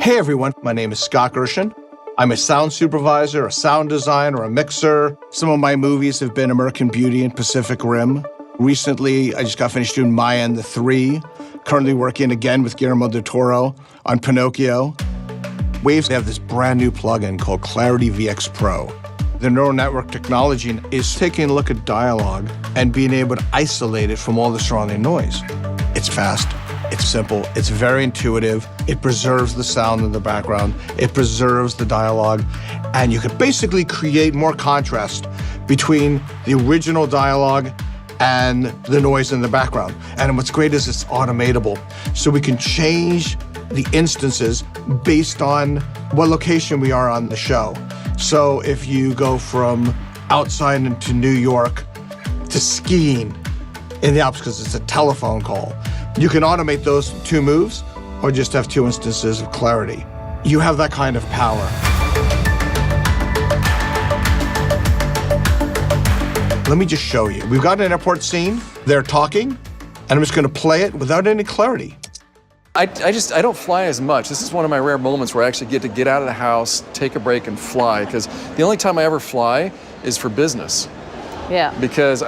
Hey everyone, my name is Scott Gershon. I'm a sound supervisor, a sound designer, a mixer. Some of my movies have been American Beauty and Pacific Rim. Recently, I just got finished doing Maya and the Three. Currently working again with Guillermo del Toro on Pinocchio. Waves have this brand new plugin called Clarity Vx Pro. The neural network technology is taking a look at dialogue and being able to isolate it from all the surrounding noise. It's fast, it's simple, it's very intuitive. It preserves the sound in the background, it preserves the dialogue, and you can basically create more contrast between the original dialogue and the noise in the background. And what's great is it's automatable. So we can change the instances based on what location we are on the show. So if you go from outside into New York to skiing in the Alps because it's a telephone call, you can automate those two moves or just have two instances of clarity. You have that kind of power. Let me just show you. We've got an airport scene. They're talking, and I'm just going to play it without any clarity. I don't fly as much. This is one of my rare moments where I actually get to get out of the house, take a break, and fly. Because the only time I ever fly is for business. Yeah. Because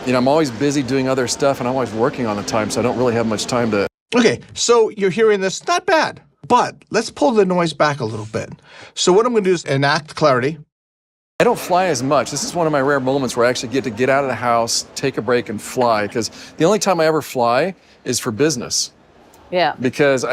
I'm always busy doing other stuff, and I'm always working on the time, so I don't really have much time to. Okay, so you're hearing this, not bad. But let's pull the noise back a little bit. So what I'm going to do is enact clarity. I don't fly as much. This is one of my rare moments where I actually get to get out of the house, take a break, and fly. Because the only time I ever fly is for business. Yeah. Because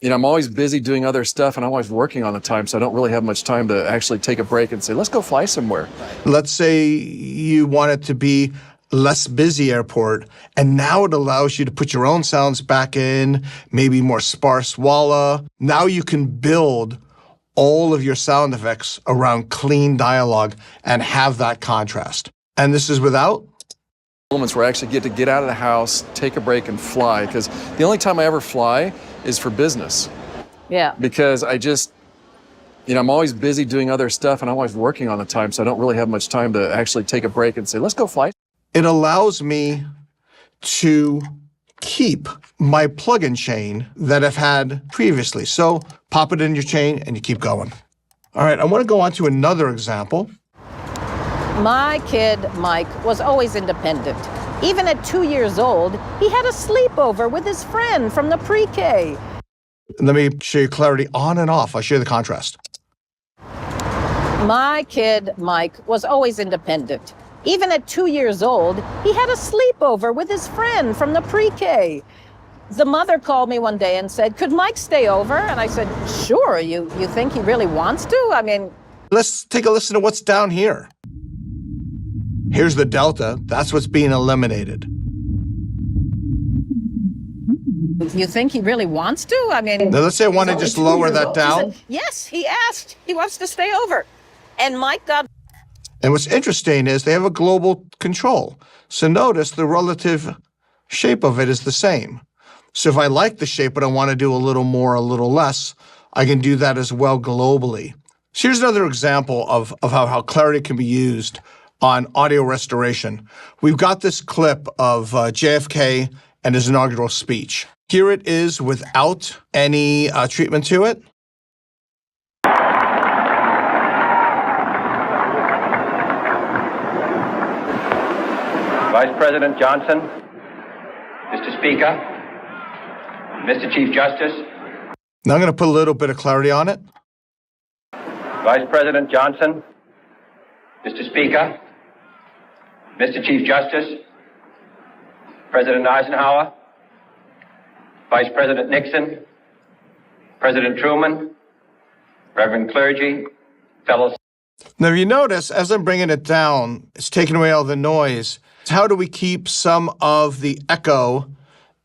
I'm always busy doing other stuff and I'm always working on the time, so I don't really have much time to actually take a break and say, let's go fly somewhere. Let's say you want it to be less busy airport, and now it allows you to put your own sounds back in, maybe more sparse walla. Now you can build all of your sound effects around clean dialogue and have that contrast. And this is without? Moments where I actually get to get out of the house, take a break, and fly. Because the only time I ever fly is for business. Yeah. Because I'm always busy doing other stuff and I'm always working on the time, so I don't really have much time to actually take a break and say, let's go fly. It allows me to keep my plugin chain that I've had previously. So pop it in your chain and you keep going. All right, I want to go on to another example. My kid, Mike, was always independent. Even at 2 years old, he had a sleepover with his friend from the pre-K. Let me show you clarity on and off. I'll show you the contrast. My kid, Mike, was always independent. Even at 2 years old, he had a sleepover with his friend from the pre-K. The mother called me one day and said, could Mike stay over? And I said, sure, you think he really wants to? Let's take a listen to what's down here. Here's the delta. That's what's being eliminated. You think he really wants to? Now let's say I want to just lower that down. Said, yes, he asked. He wants to stay over. And Mike got... And what's interesting is they have a global control. So notice the relative shape of it is the same. So if I like the shape but I want to do a little more, a little less, I can do that as well globally. So here's another example of how clarity can be used on audio restoration. We've got this clip of JFK and his inaugural speech. Here it is without any treatment to it. Vice President Johnson, Mr. Speaker, Mr. Chief Justice. Now I'm going to put a little bit of clarity on it. Vice President Johnson, Mr. Speaker, Mr. Chief Justice, President Eisenhower, Vice President Nixon, President Truman, Reverend clergy, fellow... Now, if you notice, as I'm bringing it down, it's taking away all the noise. How do we keep some of the echo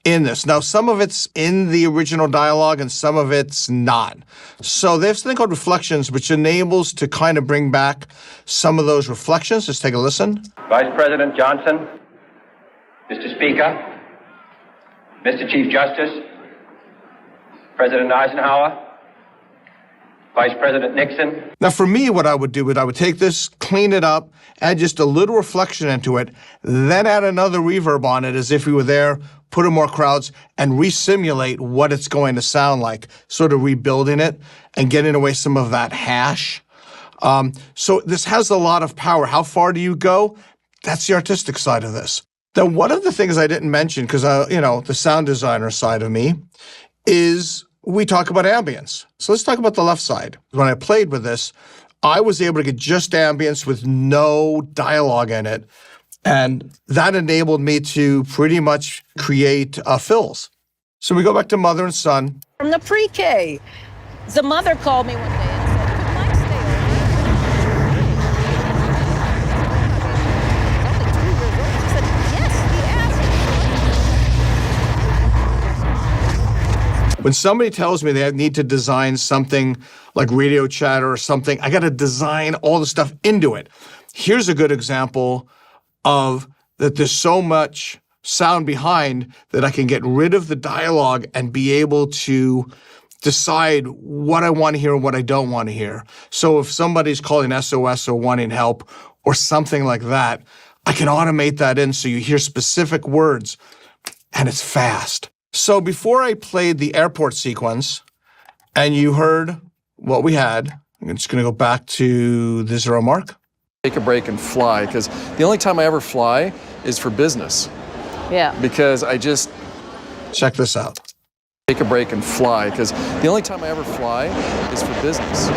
in this? Now, some of it's in the original dialogue and some of it's not. So they have something called reflections, which enables to kind of bring back some of those reflections. Let's take a listen. Vice President Johnson, Mr. Speaker, Mr. Chief Justice, President Eisenhower, Vice President Nixon. Now, for me, what I would do is I would take this, clean it up, add just a little reflection into it, then add another reverb on it as if we were there, put in more crowds, and re-simulate what it's going to sound like, sort of rebuilding it and getting away some of that hash. So this has a lot of power. How far do you go? That's the artistic side of this. Now, one of the things I didn't mention, because, the sound designer side of me, is we talk about ambience. So let's talk about the left side. When I played with this, I was able to get just ambience with no dialogue in it. And that enabled me to pretty much create fills. So we go back to mother and son. From the pre-K, the mother called me one day and said, could Mike stay over? She said, yes, he asked. When somebody tells me they need to design something like radio chatter or something, I got to design all the stuff into it. Here's a good example of that there's so much sound behind that I can get rid of the dialogue and be able to decide what I want to hear and what I don't want to hear. So if somebody's calling SOS or wanting help or something like that, I can automate that in so you hear specific words and it's fast. So before I played the airport sequence and you heard what we had, I'm just going to go back to the 0 mark. Take a break and fly, because the only time I ever fly is for business. Yeah. Because I just Check this out. take a break and fly, because the only time I ever fly is for business.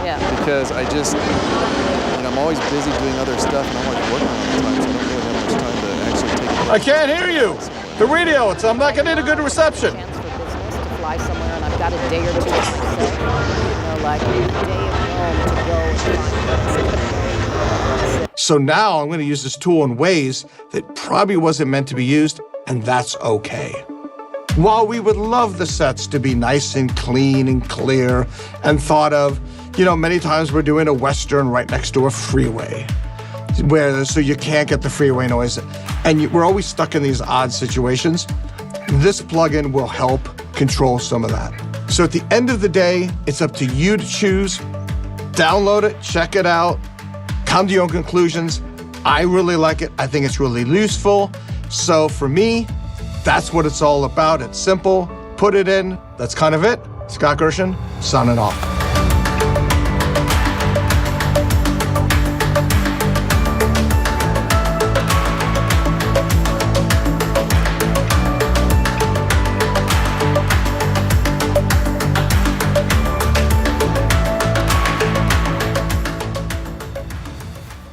Yeah. Because I'm always busy doing other stuff, and I'm like working all the time, so I don't really have much time to actually take a break. I can't hear you. The radio, I'm not getting a good reception. Chance for business to fly somewhere, and I've got a day or two to stay. Like a day at home to go and find. So now I'm going to use this tool in ways that probably wasn't meant to be used, and that's okay. While we would love the sets to be nice and clean and clear and thought of, many times we're doing a Western right next to a freeway, so you can't get the freeway noise, and we're always stuck in these odd situations. This plugin will help control some of that. So at the end of the day, it's up to you to choose. Download it, check it out, come to your own conclusions. I really like it. I think it's really useful. So for me, that's what it's all about. It's simple. Put it in. That's kind of it. Scott Gershon, signing off.